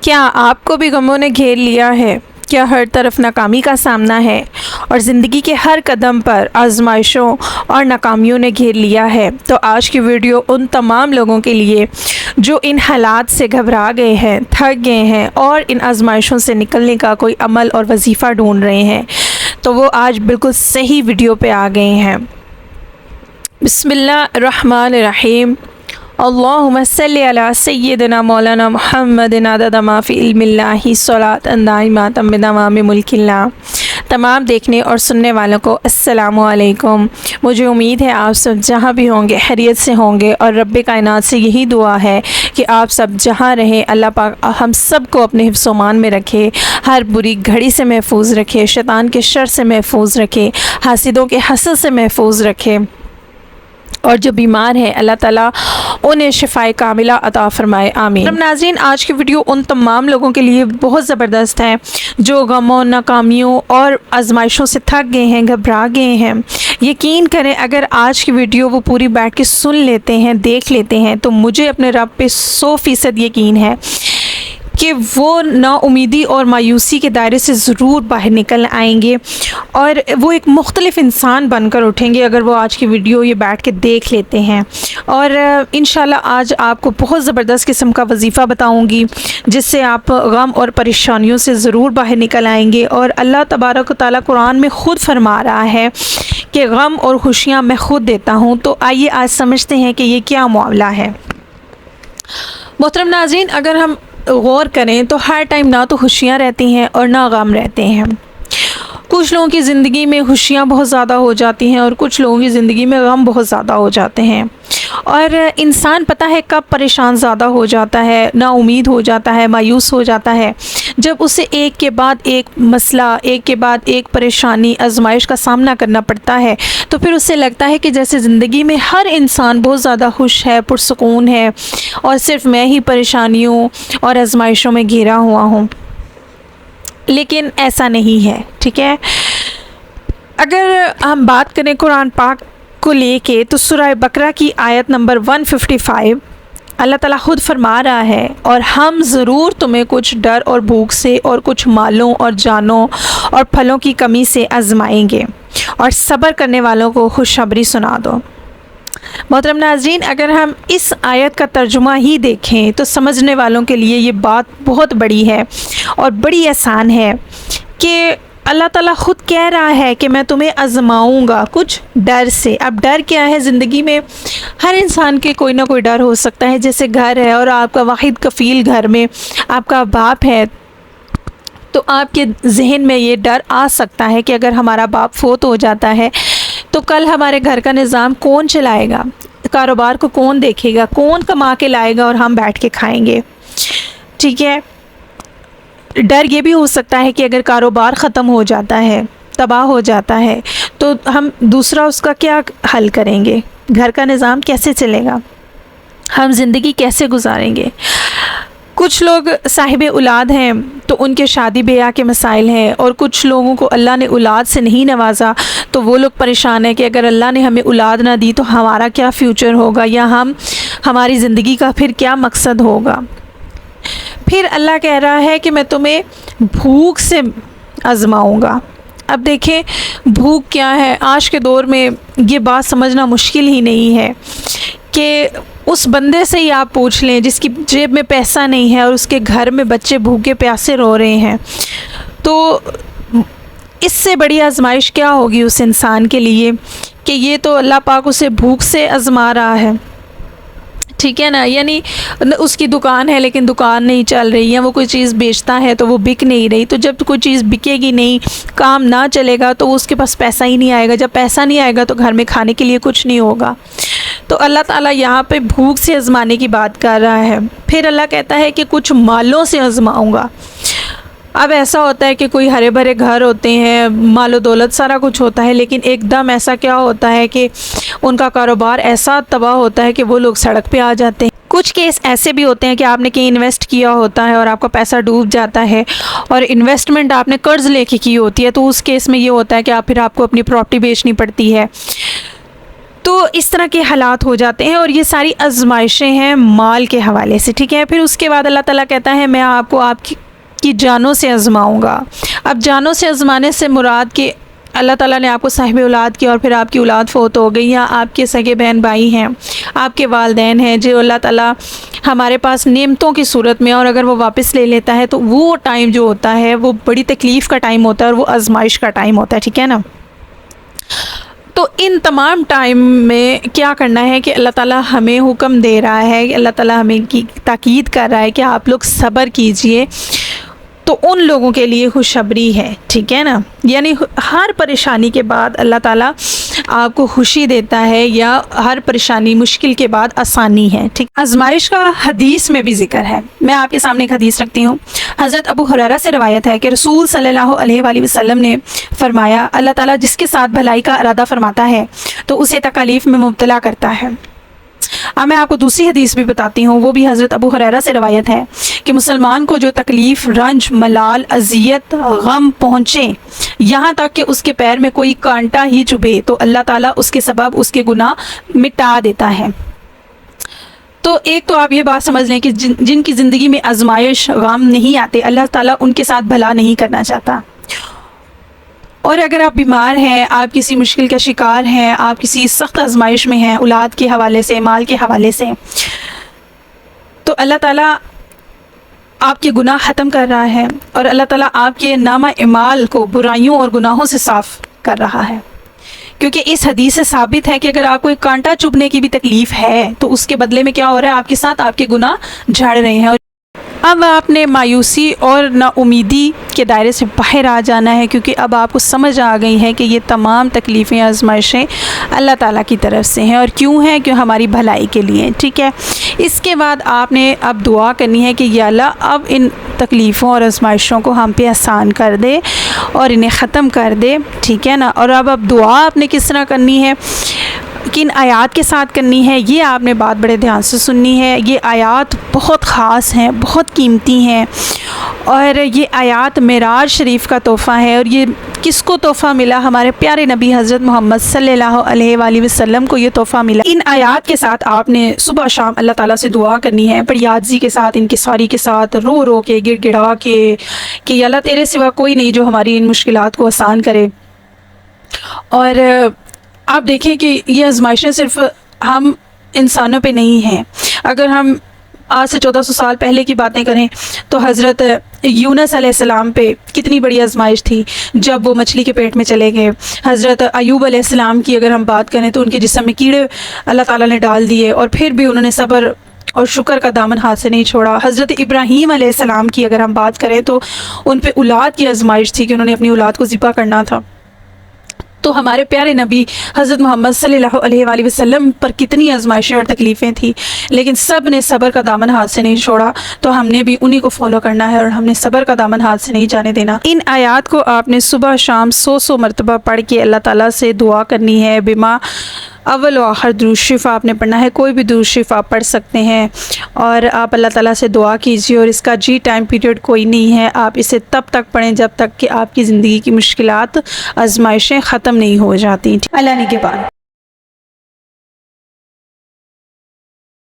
کیا آپ کو بھی غموں نے گھیر لیا ہے؟ کیا ہر طرف ناکامی کا سامنا ہے اور زندگی کے ہر قدم پر آزمائشوں اور ناکامیوں نے گھیر لیا ہے؟ تو آج کی ویڈیو ان تمام لوگوں کے لیے جو ان حالات سے گھبرا گئے ہیں، تھک گئے ہیں اور ان آزمائشوں سے نکلنے کا کوئی عمل اور وظیفہ ڈھونڈ رہے ہیں، تو وہ آج بالکل صحیح ویڈیو پہ آ گئے ہیں۔ بسم اللہ الرحمن الرحیم۔ اللہم صلی علی سیدنا مولانا محمد عدد ما فی علم اللہ صلاۃ دائمۃ بدوام ملک اللہ۔ تمام دیکھنے اور سننے والوں کو السلام علیکم۔ مجھے امید ہے آپ سب جہاں بھی ہوں گے خیریت سے ہوں گے، اور رب کائنات سے یہی دعا ہے کہ آپ سب جہاں رہیں اللہ پاک ہم سب کو اپنے حفظ و امان میں رکھے، ہر بری گھڑی سے محفوظ رکھے، شیطان کے شر سے محفوظ رکھے، حاسدوں کے حسد سے محفوظ رکھے، اور جو بیمار ہیں اللہ تعالیٰ انہیں شفائے کاملہ عطا فرمائے، آمین۔ ناظرین، آج کی ویڈیو ان تمام لوگوں کے لیے بہت زبردست ہے جو غموں، ناکامیوں اور آزمائشوں سے تھک گئے ہیں، گھبرا گئے ہیں۔ یقین کریں اگر آج کی ویڈیو وہ پوری بیٹھ کے سن لیتے ہیں، دیکھ لیتے ہیں، تو مجھے اپنے رب پہ 100% یقین ہے کہ وہ نا امیدی اور مایوسی کے دائرے سے ضرور باہر نکل آئیں گے، اور وہ ایک مختلف انسان بن کر اٹھیں گے اگر وہ آج کی ویڈیو یہ بیٹھ کے دیکھ لیتے ہیں۔ اور انشاءاللہ آج آپ کو بہت زبردست قسم کا وظیفہ بتاؤں گی جس سے آپ غم اور پریشانیوں سے ضرور باہر نکل آئیں گے۔ اور اللہ تبارک و تعالیٰ قرآن میں خود فرما رہا ہے کہ غم اور خوشیاں میں خود دیتا ہوں۔ تو آئیے آج سمجھتے ہیں کہ یہ کیا معاملہ ہے۔ محترم ناظرین، اگر ہم غور کریں تو ہر ٹائم نہ تو خوشیاں رہتی ہیں اور نہ غم رہتے ہیں۔ کچھ لوگوں کی زندگی میں خوشیاں بہت زیادہ ہو جاتی ہیں اور کچھ لوگوں کی زندگی میں غم بہت زیادہ ہو جاتے ہیں، اور انسان پتہ ہے کب پریشان زیادہ ہو جاتا ہے، نا امید ہو جاتا ہے، مایوس ہو جاتا ہے، جب اسے ایک کے بعد ایک مسئلہ، ایک کے بعد ایک پریشانی، آزمائش کا سامنا کرنا پڑتا ہے، تو پھر اسے لگتا ہے کہ جیسے زندگی میں ہر انسان بہت زیادہ خوش ہے، پرسکون ہے، اور صرف میں ہی پریشانیوں اور آزمائشوں میں گھرا ہوا ہوں۔ لیکن ایسا نہیں ہے، ٹھیک ہے۔ اگر ہم بات کریں قرآن پاک کو لے کے تو سورہ بقرہ کی آیت نمبر 155 اللہ تعالیٰ خود فرما رہا ہے، اور ہم ضرور تمہیں کچھ ڈر اور بھوک سے اور کچھ مالوں اور جانوں اور پھلوں کی کمی سے آزمائیں گے، اور صبر کرنے والوں کو خوشخبری سنا دو۔ محترم ناظرین، اگر ہم اس آیت کا ترجمہ ہی دیکھیں تو سمجھنے والوں کے لیے یہ بات بہت بڑی ہے اور بڑی آسان ہے کہ اللہ تعالیٰ خود کہہ رہا ہے کہ میں تمہیں آزماؤں گا کچھ ڈر سے۔ اب ڈر کیا ہے؟ زندگی میں ہر انسان کے کوئی نہ کوئی ڈر ہو سکتا ہے، جیسے گھر ہے اور آپ کا واحد کفیل گھر میں آپ کا باپ ہے، تو آپ کے ذہن میں یہ ڈر آ سکتا ہے کہ اگر ہمارا باپ فوت ہو جاتا ہے تو کل ہمارے گھر کا نظام کون چلائے گا، کاروبار کو کون دیکھے گا، کون کما کے لائے گا اور ہم بیٹھ کے کھائیں گے، ٹھیک ہے۔ ڈر یہ بھی ہو سکتا ہے کہ اگر کاروبار ختم ہو جاتا ہے، تباہ ہو جاتا ہے، تو ہم دوسرا اس کا کیا حل کریں گے، گھر کا نظام کیسے چلے گا، ہم زندگی کیسے گزاریں گے۔ کچھ لوگ صاحب اولاد ہیں تو ان کے شادی بیاہ کے مسائل ہیں، اور کچھ لوگوں کو اللہ نے اولاد سے نہیں نوازا تو وہ لوگ پریشان ہیں کہ اگر اللہ نے ہمیں اولاد نہ دی تو ہمارا کیا فیوچر ہوگا، یا ہماری زندگی کا پھر کیا مقصد ہوگا۔ پھر اللہ کہہ رہا ہے کہ میں تمہیں بھوک سے آزماؤں گا۔ اب دیکھیں بھوک کیا ہے، آج کے دور میں یہ بات سمجھنا مشکل ہی نہیں ہے کہ اس بندے سے ہی آپ پوچھ لیں جس کی جیب میں پیسہ نہیں ہے اور اس کے گھر میں بچے بھوکے پیاسے رو رہے ہیں، تو اس سے بڑی آزمائش کیا ہوگی اس انسان کے لیے کہ یہ تو اللہ پاک اسے بھوک سے آزما رہا ہے، ٹھیک ہے نا۔ یعنی اس کی دکان ہے لیکن دکان نہیں چل رہی، یا وہ کوئی چیز بیچتا ہے تو وہ بک نہیں رہی، تو جب کوئی چیز بکے گی نہیں، کام نہ چلے گا تو اس کے پاس پیسہ ہی نہیں آئے گا، جب پیسہ نہیں آئے گا تو گھر میں کھانے کے لیے کچھ نہیں ہوگا۔ تو اللہ تعالیٰ یہاں پہ بھوک سے آزمانے کی بات کر رہا ہے۔ پھر اللہ کہتا ہے کہ کچھ مالوں سے آزماؤں گا۔ اب ایسا ہوتا ہے کہ کوئی ہرے بھرے گھر ہوتے ہیں، مال و دولت سارا کچھ ہوتا ہے، لیکن ایک دم ایسا کیا ہوتا ہے کہ ان کا کاروبار ایسا تباہ ہوتا ہے کہ وہ لوگ سڑک پہ آ جاتے ہیں۔ کچھ کیس ایسے بھی ہوتے ہیں کہ آپ نے کہیں انویسٹ کیا ہوتا ہے اور آپ کا پیسہ ڈوب جاتا ہے، اور انویسٹمنٹ آپ نے قرض لے کے کی ہوتی ہے، تو اس کیس میں یہ ہوتا ہے کہ آپ کو اپنی پراپرٹی بیچنی پڑتی ہے۔ تو اس طرح کے حالات ہو جاتے ہیں، اور یہ ساری آزمائشیں ہیں مال کے حوالے سے، ٹھیک ہے۔ پھر اس کے بعد اللہ تعالیٰ کہتا ہے میں آپ کو آپ کی جانوں سے آزماؤں گا۔ اب جانوں سے آزمانے سے مراد کہ اللہ تعالیٰ نے آپ کو صاحب اولاد کیا اور پھر آپ کی اولاد فوت ہو گئی، یا آپ کے سگے بہن بھائی ہیں، آپ کے والدین ہیں جو اللہ تعالیٰ ہمارے پاس نعمتوں کی صورت میں، اور اگر وہ واپس لے لیتا ہے تو وہ ٹائم جو ہوتا ہے وہ بڑی تکلیف کا ٹائم ہوتا ہے اور وہ آزمائش کا ٹائم ہوتا ہے، ٹھیک ہے نا۔ تو ان تمام ٹائم میں کیا کرنا ہے کہ اللہ تعالیٰ ہمیں حکم دے رہا ہے، اللہ تعالیٰ ہمیں کی تاکید کر رہا ہے کہ آپ لوگ صبر کیجئے، تو ان لوگوں کے لیے خوشخبری ہے، ٹھیک ہے نا۔ یعنی ہر پریشانی کے بعد اللہ تعالیٰ آپ کو خوشی دیتا ہے، یا ہر پریشانی مشکل کے بعد آسانی ہے، ٹھیک۔ آزمائش کا حدیث میں بھی ذکر ہے، میں آپ کے سامنے ایک حدیث رکھتی ہوں۔ حضرت ابو ہریرہ سے روایت ہے کہ رسول صلی اللہ علیہ وآلہ وسلم نے فرمایا، اللہ تعالیٰ جس کے ساتھ بھلائی کا ارادہ فرماتا ہے تو اسے تکالیف میں مبتلا کرتا ہے۔ اب میں آپ کو دوسری حدیث بھی بتاتی ہوں، وہ بھی حضرت ابو ہریرہ سے روایت ہے کہ مسلمان کو جو تکلیف، رنج، ملال، اذیت، غم پہنچے، یہاں تک کہ اس کے پیر میں کوئی کانٹا ہی چبھے، تو اللہ تعالیٰ اس کے سبب اس کے گناہ مٹا دیتا ہے۔ تو ایک تو آپ یہ بات سمجھ لیں کہ جن کی زندگی میں آزمائش، غم نہیں آتے، اللہ تعالیٰ ان کے ساتھ بھلا نہیں کرنا چاہتا۔ اور اگر آپ بیمار ہیں، آپ کسی مشکل کا شکار ہیں، آپ کسی سخت آزمائش میں ہیں، اولاد کے حوالے سے، مال کے حوالے سے، تو اللہ تعالیٰ آپ کے گناہ ختم کر رہا ہے، اور اللہ تعالیٰ آپ کے نامہ اعمال کو برائیوں اور گناہوں سے صاف کر رہا ہے۔ کیونکہ اس حدیث سے ثابت ہے کہ اگر آپ کو ایک کانٹا چبھنے کی بھی تکلیف ہے تو اس کے بدلے میں کیا ہو رہا ہے، آپ کے ساتھ آپ کے گناہ جھڑ رہے ہیں۔ اب آپ نے مایوسی اور نا امیدی کے دائرے سے باہر آ جانا ہے، کیونکہ اب آپ کو سمجھ آ گئی ہے کہ یہ تمام تکلیفیں، آزمائشیں اللہ تعالیٰ کی طرف سے ہیں، اور کیوں ہیں، کہ ہماری بھلائی کے لیے، ٹھیک ہے۔ اس کے بعد آپ نے اب دعا کرنی ہے کہ یا اللہ اب ان تکلیفوں اور آزمائشوں کو ہم پہ آسان کر دے اور انہیں ختم کر دے، ٹھیک ہے نا۔ اور اب دعا آپ نے کس طرح کرنی ہے، کن آیات کے ساتھ کرنی ہے، یہ آپ نے بات بڑے دھیان سے سننی ہے۔ یہ آیات بہت خاص ہیں، بہت قیمتی ہیں، اور یہ آیات معراج شریف کا تحفہ ہے۔ اور یہ کس کو تحفہ ملا؟ ہمارے پیارے نبی حضرت محمد صلی اللہ علیہ وآلہ وسلم کو یہ تحفہ ملا۔ ان آیات کے ساتھ آپ نے صبح شام اللہ تعالیٰ سے دعا کرنی ہے، بڑی عاجزی کے ساتھ، انکساری کے ساتھ، رو رو کے، گڑ گڑا کے، کہ اللہ تیرے سوا کوئی نہیں جو ہماری ان مشکلات کو آسان کرے۔ اور آپ دیکھیں کہ یہ آزمائشیں صرف ہم انسانوں پہ نہیں ہیں۔ اگر ہم آج سے 1400 سال پہلے کی باتیں کریں تو حضرت یونس علیہ السلام پہ کتنی بڑی آزمائش تھی جب وہ مچھلی کے پیٹ میں چلے گئے۔ حضرت ایوب علیہ السلام کی اگر ہم بات کریں تو ان کے جسم میں کیڑے اللہ تعالیٰ نے ڈال دیے، اور پھر بھی انہوں نے صبر اور شکر کا دامن ہاتھ سے نہیں چھوڑا۔ حضرت ابراہیم علیہ السلام کی اگر ہم بات کریں تو ان پہ اولاد کی آزمائش تھی کہ انہوں نے اپنی اولاد کو ذبح کرنا تھا۔ تو ہمارے پیارے نبی حضرت محمد صلی اللہ علیہ وآلہ وسلم پر کتنی آزمائشیں اور تکلیفیں تھیں، لیکن سب نے صبر کا دامن ہاتھ سے نہیں چھوڑا۔ تو ہم نے بھی انہی کو فالو کرنا ہے، اور ہم نے صبر کا دامن ہاتھ سے نہیں جانے دینا۔ ان آیات کو آپ نے صبح شام 100 مرتبہ پڑھ کے اللہ تعالیٰ سے دعا کرنی ہے۔ بما اول و آخر درود شریف آپ نے پڑھنا ہے، کوئی بھی درود شریف آپ پڑھ سکتے ہیں، اور آپ اللہ تعالیٰ سے دعا کیجیے۔ اور اس کا ٹائم پیریڈ کوئی نہیں ہے، آپ اسے تب تک پڑھیں جب تک کہ آپ کی زندگی کی مشکلات، آزمائشیں ختم نہیں ہو جاتی۔ اللہ نگہبان۔